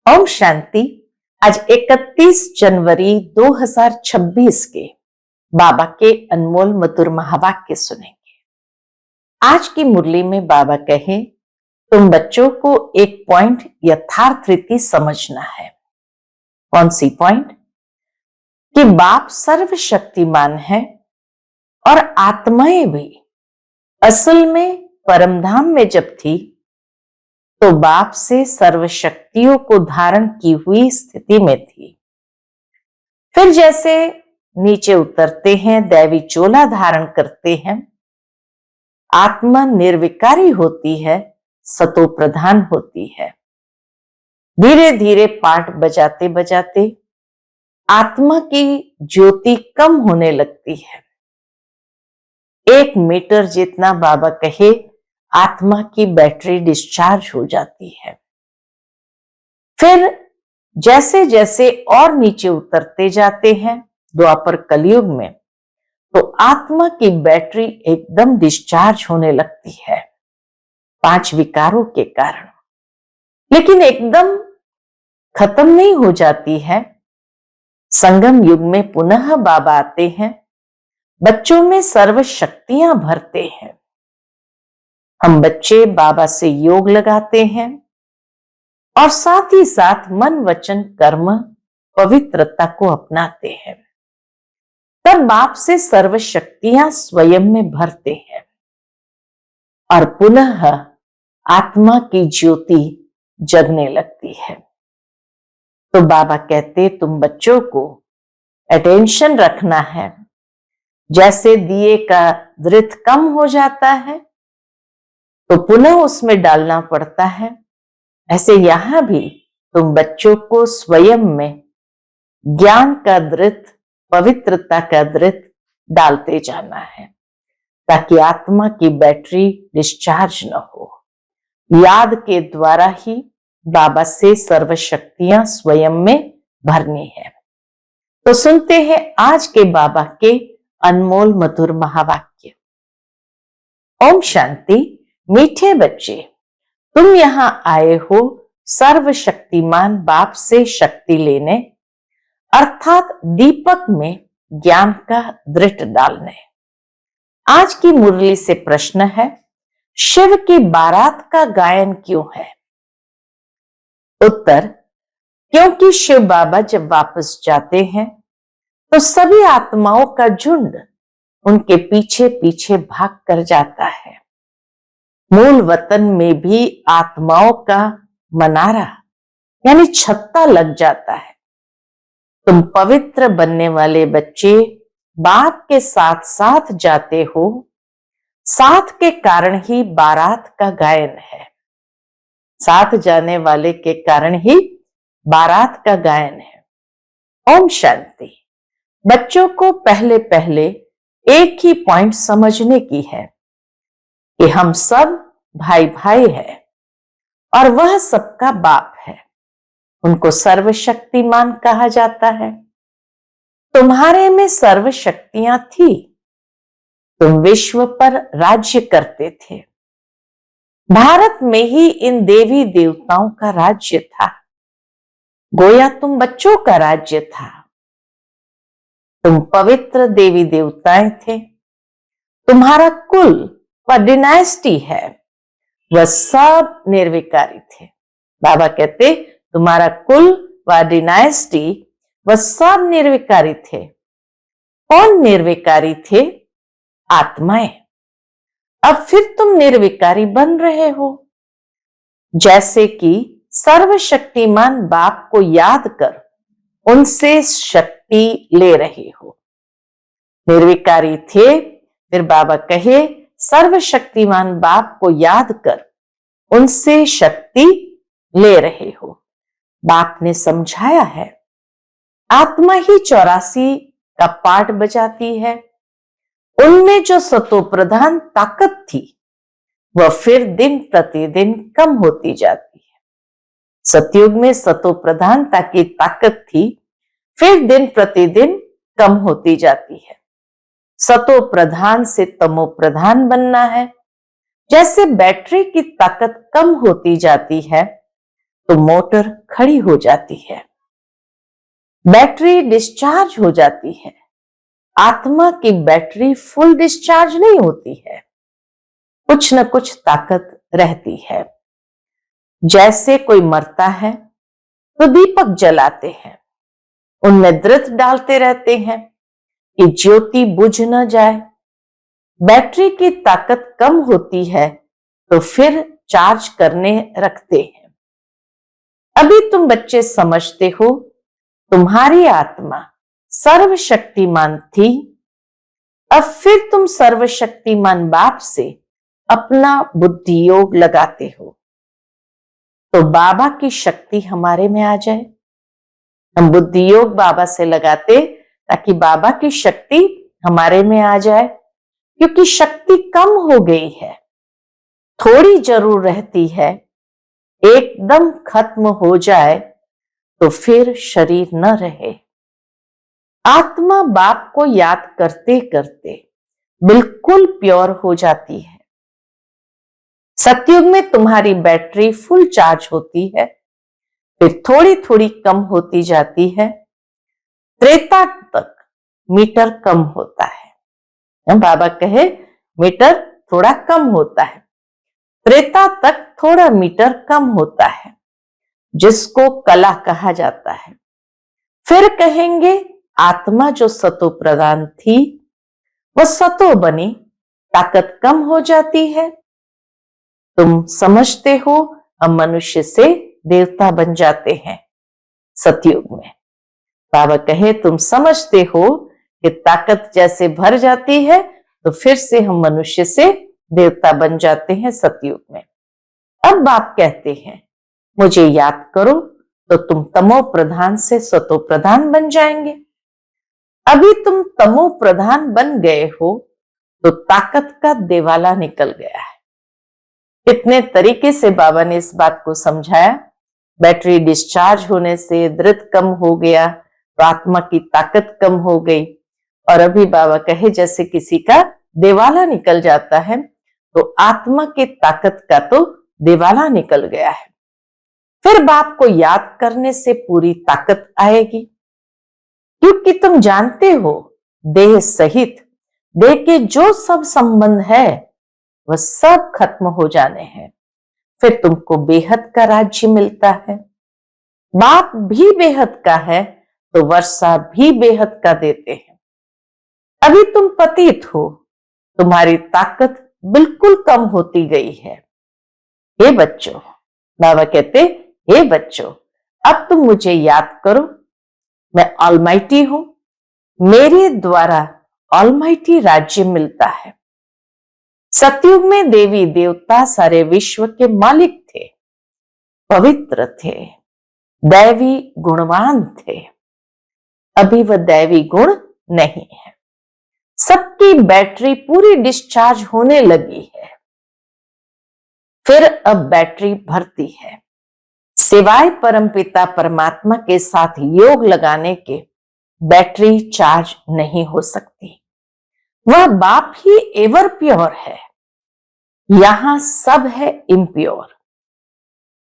ओम शांति। आज 31 जनवरी 2026 के बाबा के अनमोल मधुर महावाक्य सुनेंगे। आज की मुरली में बाबा कहे, तुम बच्चों को एक पॉइंट यथार्थ रीति समझना है। कौन सी पॉइंट? कि बाप सर्वशक्तिमान है और आत्माएं भी असल में परमधाम में जब थी तो बाप से सर्वशक्तियों को धारण की हुई स्थिति में थी। फिर जैसे नीचे उतरते हैं, दैवी चोला धारण करते हैं, आत्मा निर्विकारी होती है, सतो प्रधान होती है। धीरे धीरे पाठ बजाते बजाते आत्मा की ज्योति कम होने लगती है। 1 मीटर जितना बाबा कहे आत्मा की बैटरी डिस्चार्ज हो जाती है। फिर जैसे जैसे और नीचे उतरते जाते हैं द्वापर कलयुग में, तो आत्मा की बैटरी एकदम डिस्चार्ज होने लगती है 5 विकारों के कारण। लेकिन एकदम खत्म नहीं हो जाती है। संगम युग में पुनः बाबा आते हैं, बच्चों में सर्व शक्तियां भरते हैं। हम बच्चे बाबा से योग लगाते हैं और साथ ही साथ मन वचन कर्म पवित्रता को अपनाते हैं। तब बाप से सर्व शक्तियां स्वयं में भरते हैं और पुनः आत्मा की ज्योति जगने लगती है। तो बाबा कहते, तुम बच्चों को अटेंशन रखना है। जैसे दिए का दृत कम हो जाता है तो पुनः उसमें डालना पड़ता है, ऐसे यहां भी तुम बच्चों को स्वयं में ज्ञान का दृत, पवित्रता का दृत डालते जाना है, ताकि आत्मा की बैटरी डिस्चार्ज न हो। याद के द्वारा ही बाबा से सर्व शक्तियां स्वयं में भरनी है। तो सुनते हैं आज के बाबा के अनमोल मधुर महावाक्य। ओम शांति। मीठे बच्चे, तुम यहां आए हो सर्वशक्तिमान बाप से शक्ति लेने, अर्थात दीपक में ज्ञान का दृढ़ डालने। आज की मुरली से प्रश्न है, शिव की बारात का गायन क्यों है? उत्तर, क्योंकि शिव बाबा जब वापस जाते हैं तो सभी आत्माओं का झुंड उनके पीछे पीछे भाग कर जाता है। मूल वतन में भी आत्माओं का मनारा यानी छत्ता लग जाता है। तुम पवित्र बनने वाले बच्चे बाप के साथ साथ जाते हो, साथ के कारण ही बारात का गायन है। साथ जाने वाले के कारण ही बारात का गायन है। ओम शांति। बच्चों को पहले पहले एक ही पॉइंट समझने की है कि हम सब भाई भाई हैं और वह सबका बाप है। उनको सर्वशक्तिमान कहा जाता है। तुम्हारे में सर्व शक्तियां थी, तुम विश्व पर राज्य करते थे। भारत में ही इन देवी देवताओं का राज्य था। गोया तुम बच्चों का राज्य था। तुम पवित्र देवी देवताएं थे। तुम्हारा कुल व डिनाइस्टी है, वह सब निर्विकारी थे। बाबा कहते, तुम्हारा कुल व डिनाइस्टी वह सब निर्विकारी थे। कौन निर्विकारी थे? आत्माएं। अब फिर तुम निर्विकारी बन रहे हो। जैसे कि सर्वशक्तिमान बाप को याद कर उनसे शक्ति ले रहे हो। निर्विकारी थे, फिर बाबा कहे सर्वशक्तिमान बाप को याद कर उनसे शक्ति ले रहे हो। बाप ने समझाया है, आत्मा ही 84 का पाठ बजाती है। उनमें जो सतो प्रधान ताकत थी वह फिर दिन प्रतिदिन कम होती जाती है। सतयुग में सतो प्रधानता की ताकत थी, फिर दिन प्रतिदिन कम होती जाती है। सतो प्रधान से तमो प्रधान बनना है। जैसे बैटरी की ताकत कम होती जाती है, तो मोटर खड़ी हो जाती है, बैटरी डिस्चार्ज हो जाती है। आत्मा की बैटरी फुल डिस्चार्ज नहीं होती है, कुछ न कुछ ताकत रहती है। जैसे कोई मरता है तो दीपक जलाते हैं, उनमें दृढ़ डालते रहते हैं कि ज्योति बुझ न जाए। बैटरी की ताकत कम होती है तो फिर चार्ज करने रखते हैं। अभी तुम बच्चे समझते हो, तुम्हारी आत्मा सर्वशक्तिमान थी, अब फिर तुम सर्वशक्तिमान बाप से अपना बुद्धि योग लगाते हो तो बाबा की शक्ति हमारे में आ जाए। हम बुद्धि योग बाबा से लगाते ताकि बाबा की शक्ति हमारे में आ जाए, क्योंकि शक्ति कम हो गई है, थोड़ी जरूर रहती है। एकदम खत्म हो जाए तो फिर शरीर न रहे। आत्मा बाप को याद करते करते बिल्कुल प्योर हो जाती है। सतयुग में तुम्हारी बैटरी फुल चार्ज होती है, फिर थोड़ी थोड़ी कम होती जाती है। त्रेता तक मीटर कम होता है। बाबा कहे मीटर थोड़ा कम होता है, त्रेता तक थोड़ा मीटर कम होता है, जिसको कला कहा जाता है। फिर कहेंगे आत्मा जो सतो प्रधान थी वह सतो बनी, ताकत कम हो जाती है। तुम समझते हो हम मनुष्य से देवता बन जाते हैं सतयुग में। बाबा कहे तुम समझते हो कि ताकत जैसे भर जाती है तो फिर से हम मनुष्य से देवता बन जाते हैं सतयुग में। अब बाप कहते हैं मुझे याद करो तो तुम तमो प्रधान से सतो प्रधान बन जाएंगे। अभी तुम तमो प्रधान बन गए हो तो ताकत का देवाला निकल गया है। कितने तरीके से बाबा ने इस बात को समझाया। बैटरी डिस्चार्ज होने से दृढ़ कम हो गया तो आत्मा की ताकत कम हो गई। और अभी बाबा कहे जैसे किसी का देवाला निकल जाता है तो आत्मा की ताकत का तो देवाला निकल गया है। फिर बाप को याद करने से पूरी ताकत आएगी, क्योंकि तुम जानते हो देह सहित देह के जो सब संबंध है वह सब खत्म हो जाने हैं। फिर तुमको बेहद का राज्य मिलता है। बाप भी बेहद का है तो वर्षा भी बेहद का देते हैं। अभी तुम पतित हो, तुम्हारी ताकत बिल्कुल कम होती गई है। हे बच्चों, बाबा कहते हे बच्चों, अब तुम मुझे याद करो, मैं ऑलमाइटी हूं, मेरे द्वारा ऑलमाइटी राज्य मिलता है। सतयुग में देवी देवता सारे विश्व के मालिक थे, पवित्र थे, दैवी गुणवान थे। अभी वह दैवी गुण नहीं है। सबकी बैटरी पूरी डिस्चार्ज होने लगी है, फिर अब बैटरी भरती है। सिवाय परमपिता परमात्मा के साथ योग लगाने के बैटरी चार्ज नहीं हो सकती। वह बाप ही एवर प्योर है, यहां सब है इम्प्योर।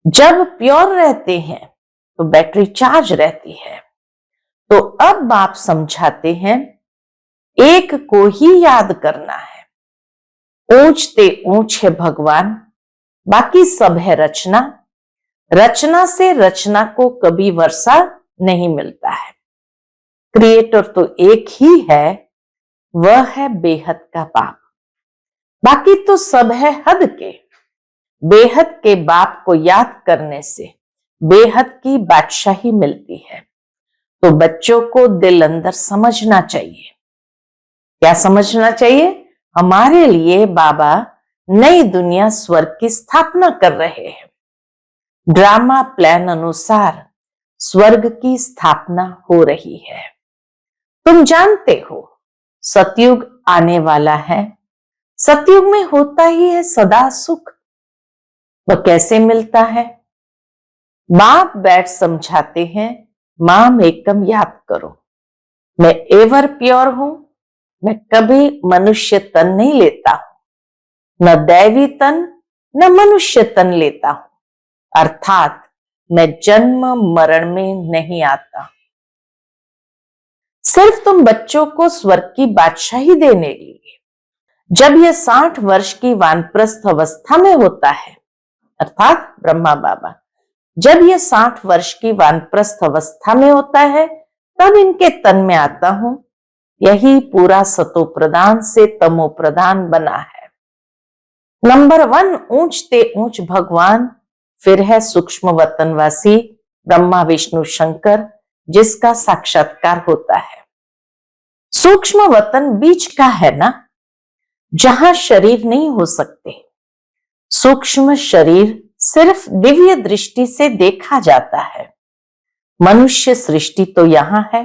जब प्योर रहते हैं तो बैटरी चार्ज रहती है। तो अब बाप समझाते हैं एक को ही याद करना है। ऊंचते ऊंच है भगवान, बाकी सब है रचना। रचना से रचना को कभी वर्षा नहीं मिलता है। क्रिएटर तो एक ही है, वह है बेहद का बाप। बाकी तो सब है हद के। बेहद के बाप को याद करने से बेहद की बादशाही मिलती है। तो बच्चों को दिल अंदर समझना चाहिए। क्या समझना चाहिए? हमारे लिए बाबा नई दुनिया स्वर्ग की स्थापना कर रहे हैं। ड्रामा प्लान अनुसार स्वर्ग की स्थापना हो रही है। तुम जानते हो सतयुग आने वाला है। सतयुग में होता ही है सदा सुख। वह कैसे मिलता है? बाप बैठ समझाते हैं, माम एकम याद करो, मैं एवर प्योर हूं, मैं कभी मनुष्य तन नहीं लेता हूं, न दैवी तन न मनुष्य तन लेता हूं। अर्थात मैं जन्म मरण में नहीं आता। सिर्फ तुम बच्चों को स्वर्ग की बादशाही देने के लिए जब यह 60 वर्ष की वानप्रस्थ अवस्था में होता है, अर्थात ब्रह्मा बाबा जब यह 60 वर्ष की वानप्रस्थ अवस्था में होता है, तब इनके तन में आता हूं। यही पूरा सतो प्रधान से तमो प्रधान बना है। नंबर 1 ऊंचते ऊंच भगवान, फिर है सूक्ष्म वतनवासी ब्रह्मा विष्णु शंकर, जिसका साक्षात्कार होता है। सूक्ष्म वतन बीच का है ना, जहां शरीर नहीं हो सकते। सूक्ष्म शरीर सिर्फ दिव्य दृष्टि से देखा जाता है। मनुष्य सृष्टि तो यहां है,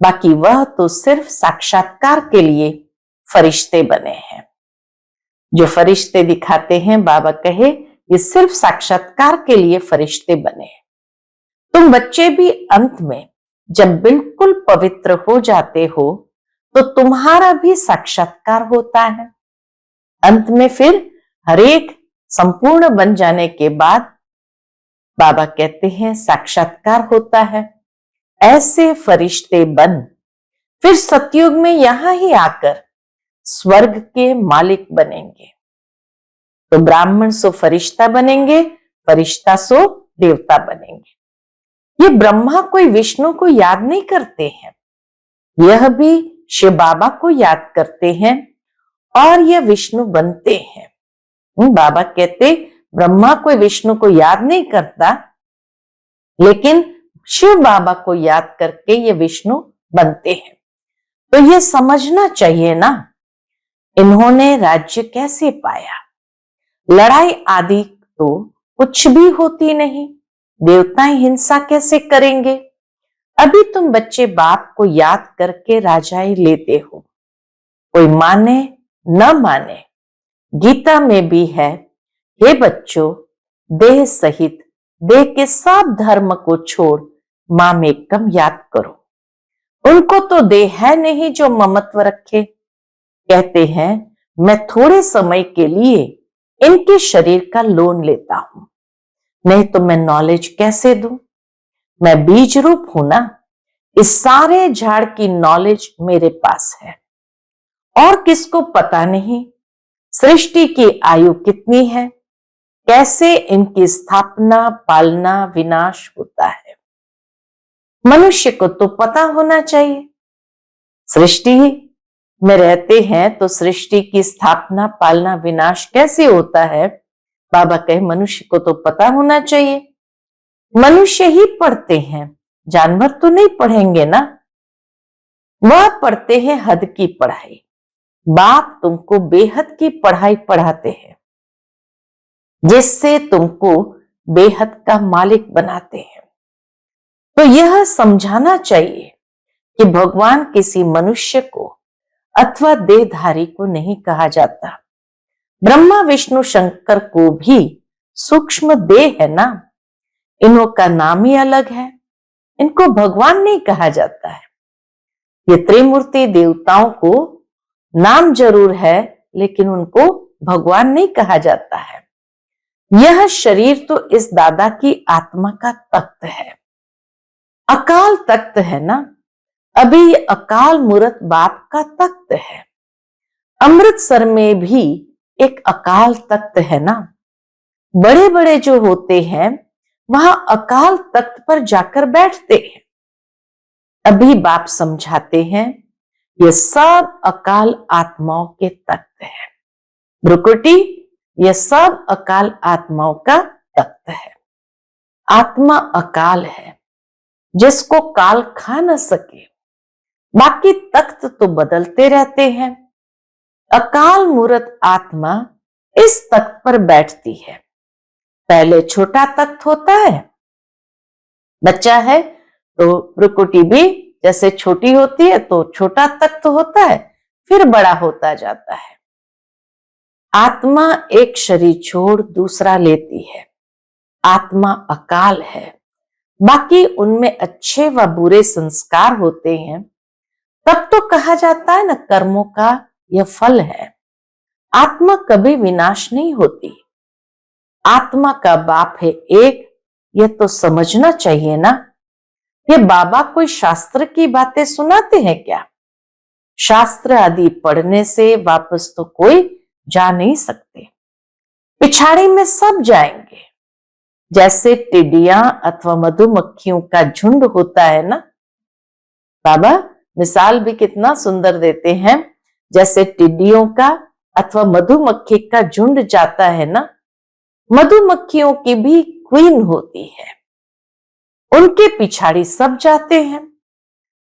बाकी वह तो सिर्फ साक्षात्कार के लिए फरिश्ते बने हैं। जो फरिश्ते दिखाते हैं, बाबा कहे ये सिर्फ साक्षात्कार के लिए फरिश्ते बने हैं। तुम बच्चे भी अंत में जब बिल्कुल पवित्र हो जाते हो तो तुम्हारा भी साक्षात्कार होता है। अंत में फिर हरेक संपूर्ण बन जाने के बाद बाबा कहते हैं साक्षात्कार होता है। ऐसे फरिश्ते बन फिर सतयुग में यहां ही आकर स्वर्ग के मालिक बनेंगे। तो ब्राह्मण सो फरिश्ता बनेंगे, फरिश्ता सो देवता बनेंगे। ये ब्रह्मा कोई विष्णु को याद नहीं करते हैं, यह भी शिव बाबा को याद करते हैं और यह विष्णु बनते हैं। बाबा कहते ब्रह्मा कोई विष्णु को याद नहीं करता, लेकिन शिव बाबा को याद करके ये विष्णु बनते हैं। तो ये समझना चाहिए ना, इन्होंने राज्य कैसे पाया। लड़ाई आदि तो कुछ भी होती नहीं, देवताएं हिंसा कैसे करेंगे। अभी तुम बच्चे बाप को याद करके राजाई लेते हो, कोई माने न माने। गीता में भी है, हे बच्चों देह सहित देह के सब धर्म को छोड़ मामेकम याद करो। उनको तो देह है नहीं जो ममत्व रखे। कहते हैं मैं थोड़े समय के लिए इनके शरीर का लोन लेता हूं, नहीं तो मैं नॉलेज कैसे दूं। मैं बीज रूप हूं ना, इस सारे झाड़ की नॉलेज मेरे पास है। और किसको पता नहीं सृष्टि की आयु कितनी है, कैसे इनकी स्थापना पालना विनाश होता है। मनुष्य को तो पता होना चाहिए। सृष्टि में रहते हैं तो सृष्टि की स्थापना पालना विनाश कैसे होता है, बाबा कहे मनुष्य को तो पता होना चाहिए। मनुष्य ही पढ़ते हैं, जानवर तो नहीं पढ़ेंगे ना। वह पढ़ते हैं हद की पढ़ाई, बाप तुमको बेहद की पढ़ाई पढ़ाते हैं, जिससे तुमको बेहद का मालिक बनाते हैं। तो यह समझाना चाहिए कि भगवान किसी मनुष्य को अथवा देहधारी को नहीं कहा जाता। ब्रह्मा विष्णु शंकर को भी सूक्ष्म देह है ना, इन्हों का नाम ही अलग है, इनको भगवान नहीं कहा जाता है। ये त्रिमूर्ति देवताओं को नाम जरूर है, लेकिन उनको भगवान नहीं कहा जाता है। यह शरीर तो इस दादा की आत्मा का तख्त है, अकाल तख्त है ना। अभी ये अकाल मूर्त बाप का तख्त है। अमृतसर में भी एक अकाल तख्त है ना। बड़े बड़े जो होते हैं वहां अकाल तख्त पर जाकर बैठते हैं। अभी बाप समझाते हैं ये सब अकाल आत्माओं के तख्त है। भ्रुकुटी ये सब अकाल आत्माओं का तख्त है। आत्मा अकाल है, जिसको काल खा न सके। बाकी तख्त तो बदलते रहते हैं। अकाल मूर्त आत्मा इस तख्त पर बैठती है। पहले छोटा तख्त होता है, बच्चा है तो भ्रुकुटी भी जैसे छोटी होती है तो छोटा तख्त होता है, फिर बड़ा होता जाता है। आत्मा एक शरीर छोड़ दूसरा लेती है। आत्मा अकाल है, बाकी उनमें अच्छे व बुरे संस्कार होते हैं, तब तो कहा जाता है ना कर्मों का यह फल है। आत्मा कभी विनाश नहीं होती। आत्मा का बाप है एक, यह तो समझना चाहिए ना। ये बाबा कोई शास्त्र की बातें सुनाते हैं क्या? शास्त्र आदि पढ़ने से वापस तो कोई जा नहीं सकते। पिछाड़ी में सब जाएंगे। जैसे टिड्डियां अथवा मधुमक्खियों का झुंड होता है ना। बाबा मिसाल भी कितना सुंदर देते हैं। जैसे टिड्डियों का अथवा मधुमक्खी का झुंड जाता है ना, मधुमक्खियों की भी क्वीन होती है, उनके पिछाड़ी सब जाते हैं।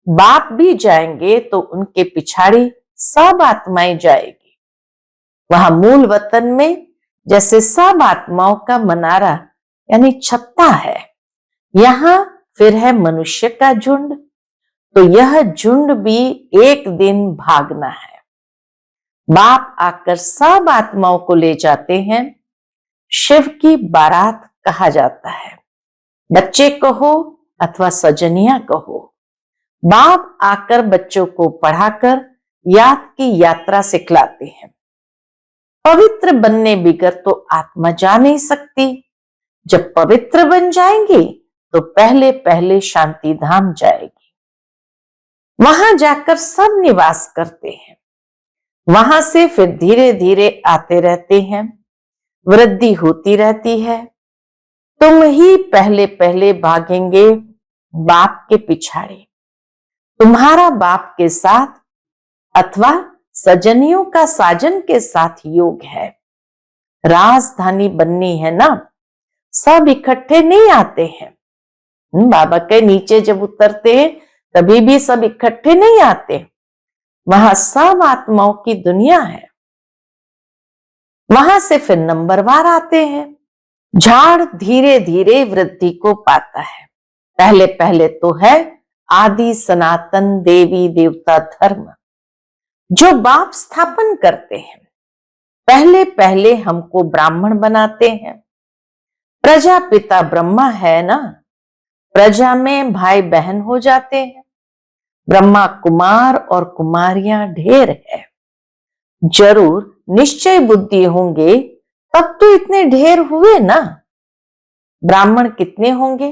बाप भी जाएंगे तो उनके पिछाड़ी सब आत्माएं जाएगी। वहां मूल वतन में जैसे सब आत्माओं का मनारा यानी छत्ता है, यहां फिर है मनुष्य का झुंड। तो यह झुंड भी एक दिन भागना है। बाप आकर सब आत्माओं को ले जाते हैं। शिव की बारात कहा जाता है। बच्चे कहो अथवा सजनिया कहो, बाप आकर बच्चों को पढ़ाकर याद की यात्रा सिखलाते हैं। पवित्र बनने बिगर तो आत्मा जा नहीं सकती। जब पवित्र बन जाएंगी तो पहले पहले शांति धाम जाएगी। वहां जाकर सब निवास करते हैं। वहां से फिर धीरे धीरे आते रहते हैं। वृद्धि होती रहती है। तुम ही पहले पहले भागेंगे बाप के पिछाड़े। तुम्हारा बाप के साथ अथवा सजनियों का साजन के साथ योग है। राजधानी बननी है ना, सब इकट्ठे नहीं आते हैं। बाबा के नीचे जब उतरते हैं तभी भी सब इकट्ठे नहीं आते। वहां सब आत्माओं की दुनिया है। वहां से फिर नंबरवार आते हैं। झाड़ धीरे धीरे वृद्धि को पाता है। पहले पहले तो है आदि सनातन देवी देवता धर्म जो बाप स्थापन करते हैं। पहले पहले हमको ब्राह्मण बनाते हैं। प्रजापिता ब्रह्मा है ना, प्रजा में भाई बहन हो जाते हैं। ब्रह्मा कुमार और कुमारियां ढेर है। जरूर निश्चय बुद्धि होंगे तब तो इतने ढेर हुए ना। ब्राह्मण कितने होंगे,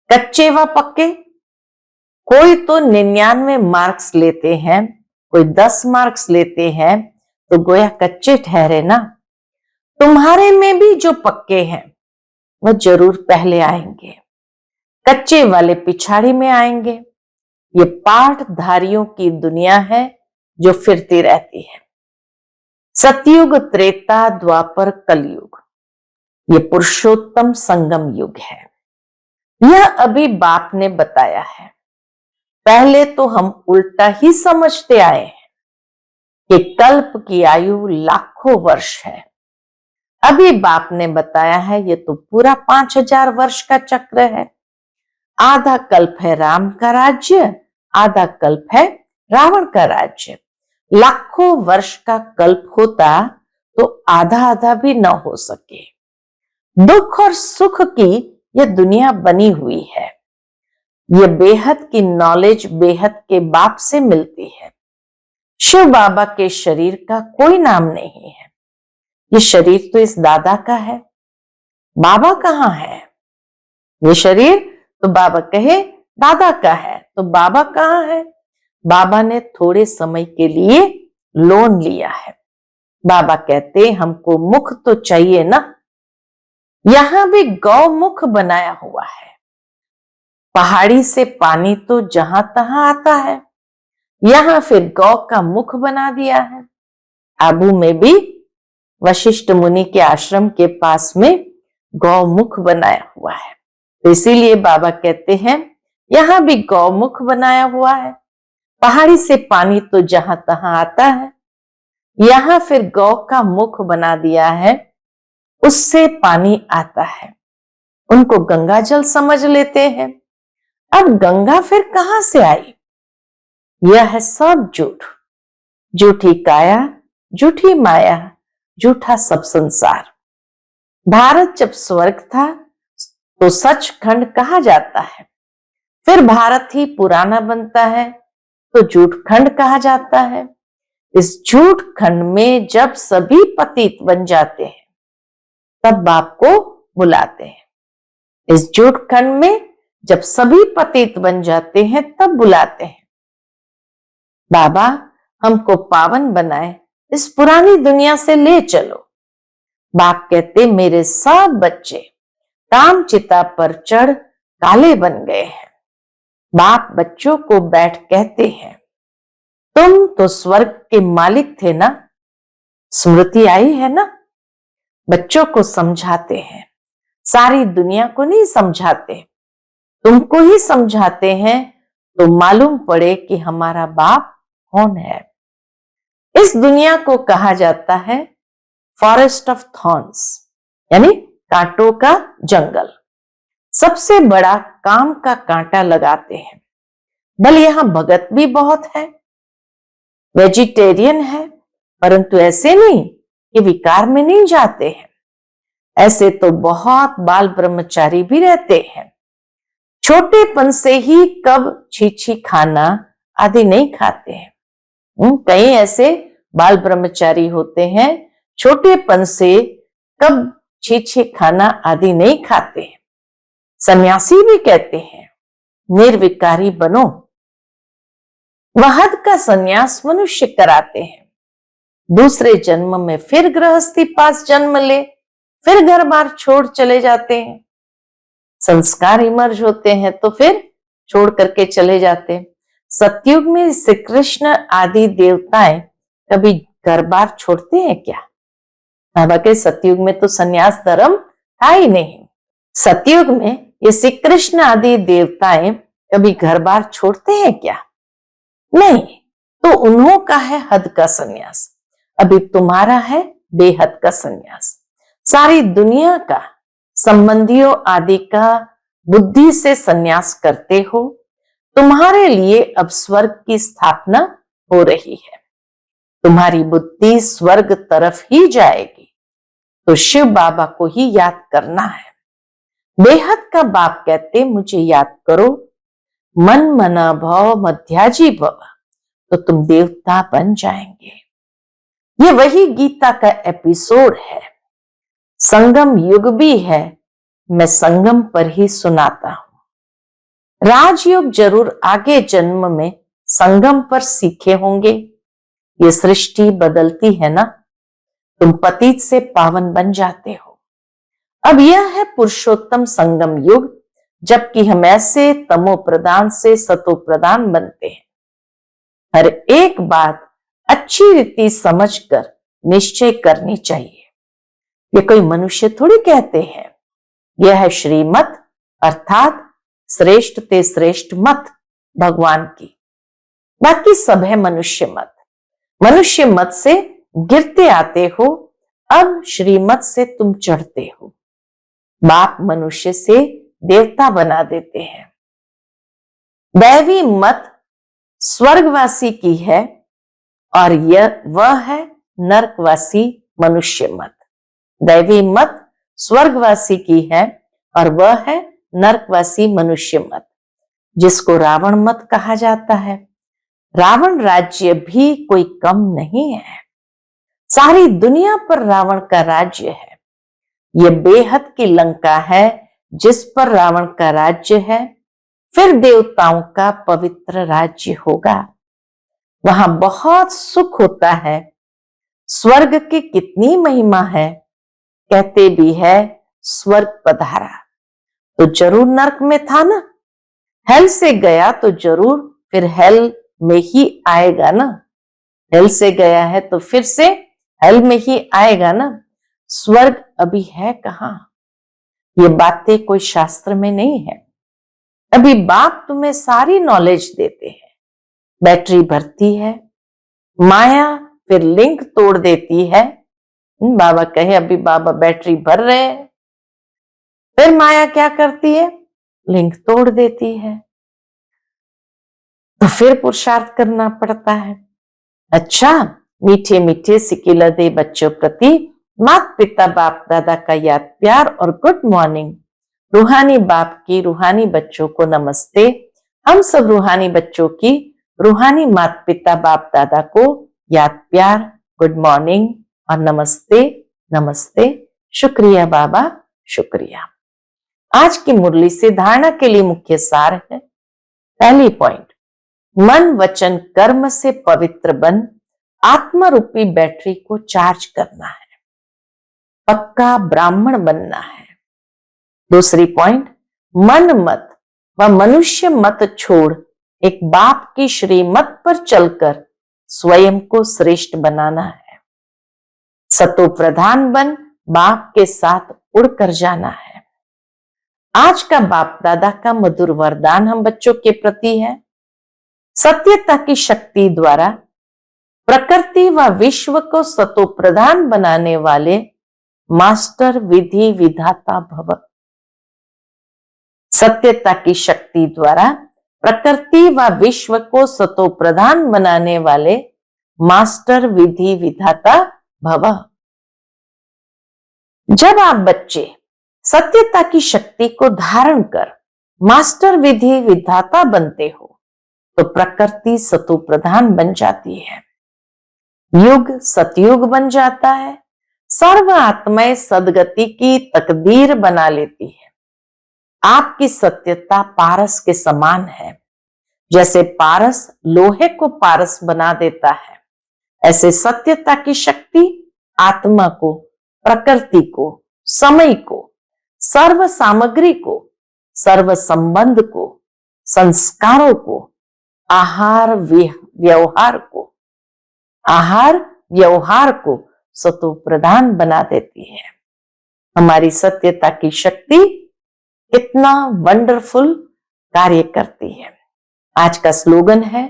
कच्चे व पक्के? कोई तो 99 मार्क्स लेते हैं, कोई 10 मार्क्स लेते हैं, तो गोया कच्चे ठहरे ना। तुम्हारे में भी जो पक्के हैं वह जरूर पहले आएंगे, कच्चे वाले पिछाड़ी में आएंगे। ये पाठधारियों की दुनिया है जो फिरती रहती है। सतयुग, त्रेता, द्वापर, कलयुग, ये पुरुषोत्तम संगम युग है। यह अभी बाप ने बताया है। पहले तो हम उल्टा ही समझते आए हैं कि कल्प की आयु लाखों वर्ष है। अभी बाप ने बताया है ये तो पूरा 5000 वर्ष का चक्र है। आधा कल्प है राम का राज्य, आधा कल्प है रावण का राज्य। लाखों वर्ष का कल्प होता तो आधा आधा भी न हो सके। दुख और सुख की यह दुनिया बनी हुई है। यह बेहद की नॉलेज बेहद के बाप से मिलती है। शिव बाबा के शरीर का कोई नाम नहीं है। ये शरीर तो इस दादा का है। बाबा कहाँ है? ये शरीर तो बाबा कहे दादा का है, तो बाबा कहाँ है? बाबा ने थोड़े समय के लिए लोन लिया है। बाबा कहते हमको मुख तो चाहिए ना। यहां भी गौमुख बनाया हुआ है। पहाड़ी से पानी तो जहां तहां आता है, यहां फिर गौ का मुख बना दिया है। आबू में भी वशिष्ठ मुनि के आश्रम के पास में गौमुख बनाया हुआ है। तो इसीलिए बाबा कहते हैं यहां भी गौमुख बनाया हुआ है। पहाड़ी से पानी तो जहां तहां आता है, यहां फिर गौ का मुख बना दिया है, उससे पानी आता है। उनको गंगा जल समझ लेते हैं। अब गंगा फिर कहां से आई? यह है सब झूठ। झूठी काया, झूठी माया, झूठा सब संसार। भारत जब स्वर्ग था तो सचखंड कहा जाता है। फिर भारत ही पुराना बनता है तो झूठ खंड कहा जाता है। इस झूठ खंड में जब सभी पतित बन जाते हैं तब बाप को बुलाते हैं। इस झूठ खंड में जब सभी पतित बन जाते हैं तब बुलाते हैं, बाबा हमको पावन बनाए, इस पुरानी दुनिया से ले चलो। बाप कहते मेरे सब बच्चे काम चिता पर चढ़ काले बन गए हैं। बाप बच्चों को बैठ कहते हैं, तुम तो स्वर्ग के मालिक थे ना, स्मृति आई है ना। बच्चों को समझाते हैं, सारी दुनिया को नहीं समझाते, तुमको ही समझाते हैं तो मालूम पड़े कि हमारा बाप कौन है। इस दुनिया को कहा जाता है फॉरेस्ट ऑफ थॉर्न्स, यानी कांटों का जंगल। सबसे बड़ा काम का कांटा लगाते हैं। भले यहां भगत भी बहुत है, वेजिटेरियन है, परंतु ऐसे नहीं कि विकार में नहीं जाते हैं। ऐसे तो बहुत बाल ब्रह्मचारी भी रहते हैं, छोटेपन से ही कब छीछी खाना आदि नहीं खाते हैं। कई ऐसे बाल ब्रह्मचारी होते हैं, छोटेपन से कब छीछी खाना आदि नहीं खाते हैं। सन्यासी भी कहते हैं निर्विकारी बनो। वहद का सन्यास मनुष्य कराते हैं, दूसरे जन्म में फिर गृहस्थी पास जन्म ले, फिर घर बार छोड़ चले जाते हैं। संस्कार इमर्ज होते हैं तो फिर छोड़ करके चले जाते हैं। सतयुग में श्री कृष्ण आदि देवताएं कभी घर बार छोड़ते हैं क्या? बाबा के सतयुग में तो सन्यास धर्म था ही नहीं। सतयुग में ये श्री कृष्ण आदि देवताएं कभी घर बार छोड़ते हैं क्या? नहीं। तो उन्हों का है हद का सन्यास, अभी तुम्हारा है बेहद का सन्यास। सारी दुनिया का संबंधियों आदि का बुद्धि से सन्यास करते हो। तुम्हारे लिए अब स्वर्ग की स्थापना हो रही है, तुम्हारी बुद्धि स्वर्ग तरफ ही जाएगी, तो शिव बाबा को ही याद करना है। बेहद का बाप कहते मुझे याद करो, मन मना भव मध्याजी भव, तो तुम देवता बन जाएंगे। ये वही गीता का एपिसोड है। संगम युग भी है, मैं संगम पर ही सुनाता हूं। राजयोग जरूर आगे जन्म में संगम पर सीखे होंगे। ये सृष्टि बदलती है ना, तुम पतित से पावन बन जाते हो। अब यह है पुरुषोत्तम संगम युग, जबकि हम ऐसे तमो प्रदान से सतो प्रदान बनते हैं। हर एक बात अच्छी रीति समझकर निश्चय करनी चाहिए। ये कोई मनुष्य थोड़ी कहते हैं, यह है श्रीमत अर्थात श्रेष्ठ ते श्रेष्ठ मत भगवान की। बाकी सब है मनुष्य मत। मनुष्य मत से गिरते आते हो, अब श्रीमत से तुम चढ़ते हो। बाप मनुष्य से देवता बना देते हैं। दैवी मत स्वर्गवासी की है और यह वह है नरकवासी मनुष्य मत। दैवी मत स्वर्गवासी की है और वह है नरकवासी मनुष्य मत, जिसको रावण मत कहा जाता है। रावण राज्य भी कोई कम नहीं है, सारी दुनिया पर रावण का राज्य है। यह बेहद की लंका है जिस पर रावण का राज्य है, फिर देवताओं का पवित्र राज्य होगा। वहां बहुत सुख होता है। स्वर्ग की कितनी महिमा है, कहते भी है स्वर्ग पधारा, तो जरूर नरक में था ना। हेल से गया तो जरूर फिर हेल में ही आएगा ना। हेल से गया है तो फिर से हेल में ही आएगा ना। स्वर्ग अभी है कहां? ये बातें कोई शास्त्र में नहीं है। अभी बाप तुम्हें सारी नॉलेज देते हैं। बैटरी भरती है, माया फिर लिंक तोड़ देती है। बाबा कहे अभी बाबा बैटरी भर रहे हैं, फिर माया क्या करती है? लिंक तोड़ देती है, तो फिर पुरुषार्थ करना पड़ता है। अच्छा, मीठे मीठे सिकिलदे बच्चों प्रति माता पिता बाप दादा का याद प्यार और गुड मॉर्निंग। रूहानी बाप की रूहानी बच्चों को नमस्ते। हम सब रूहानी बच्चों की रूहानी माता पिता बाप दादा को याद प्यार, गुड मॉर्निंग और नमस्ते नमस्ते। शुक्रिया बाबा, शुक्रिया। आज की मुरली से धारणा के लिए मुख्य सार है। पहली पॉइंट, मन वचन कर्म से पवित्र बन आत्मा रूपी बैटरी को चार्ज करना है, पक्का ब्राह्मण बनना है। दूसरी पॉइंट, मन मत व मनुष्य मत छोड़ एक बाप की श्रीमत पर चलकर स्वयं को श्रेष्ठ बनाना है। सतो प्रधान बन बाप के साथ उड़कर जाना है। आज का बाप दादा का मधुर वरदान हम बच्चों के प्रति है। सत्यता की शक्ति द्वारा प्रकृति व विश्व को सतो प्रधान बनाने वाले मास्टर विधि विधाता भव। सत्यता की शक्ति द्वारा प्रकृति व विश्व को सतो प्रधान बनाने वाले मास्टर विधि विधाता भव। जब आप बच्चे सत्यता की शक्ति को धारण कर मास्टर विधि विधाता बनते हो तो प्रकृति सतो प्रधान बन जाती है, युग सतयुग बन जाता है, सर्व आत्माएं सदगति की तकदीर बना लेती है। आपकी सत्यता पारस के समान है। जैसे पारस लोहे को पारस बना देता है, ऐसे सत्यता की शक्ति आत्मा को, प्रकृति को, समय को, सर्व सामग्री को, सर्व संबंध को, संस्कारों को, आहार व्यवहार को सतो प्रधान बना देती है। हमारी सत्यता की शक्ति कितना वंडरफुल कार्य करती है। आज का स्लोगन है,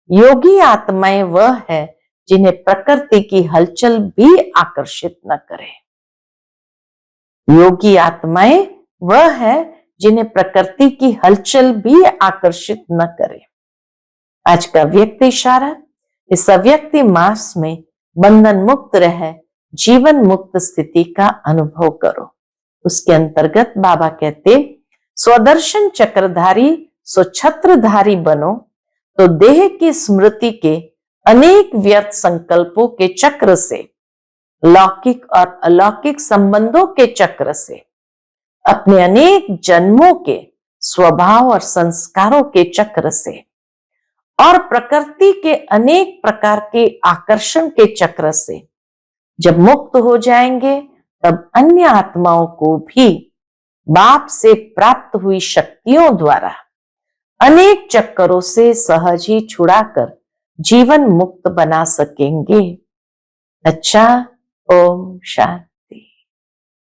योगी आत्माएं वह है जिन्हें प्रकृति की हलचल भी आकर्षित न करे। योगी आत्माएं वह है जिन्हें प्रकृति की हलचल भी आकर्षित न करे। आज का व्यक्ति इशारा, इस अव्यक्ति मास में बंधन मुक्त रह जीवन मुक्त स्थिति का अनुभव करो। उसके अंतर्गत बाबा कहते, स्वदर्शन चक्रधारी स्वछत्रधारी बनो तो देह की स्मृति के अनेक व्यर्थ संकल्पों के चक्र से, लौकिक और अलौकिक संबंधों के चक्र से, अपने अनेक जन्मों के स्वभाव और संस्कारों के चक्र से और प्रकृति के अनेक प्रकार के आकर्षण के चक्र से जब मुक्त हो जाएंगे, तब अन्य आत्माओं को भी बाप से प्राप्त हुई शक्तियों द्वारा अनेक चक्करों से सहज ही छुड़ाकर जीवन मुक्त बना सकेंगे। अच्छा, ओम शांति।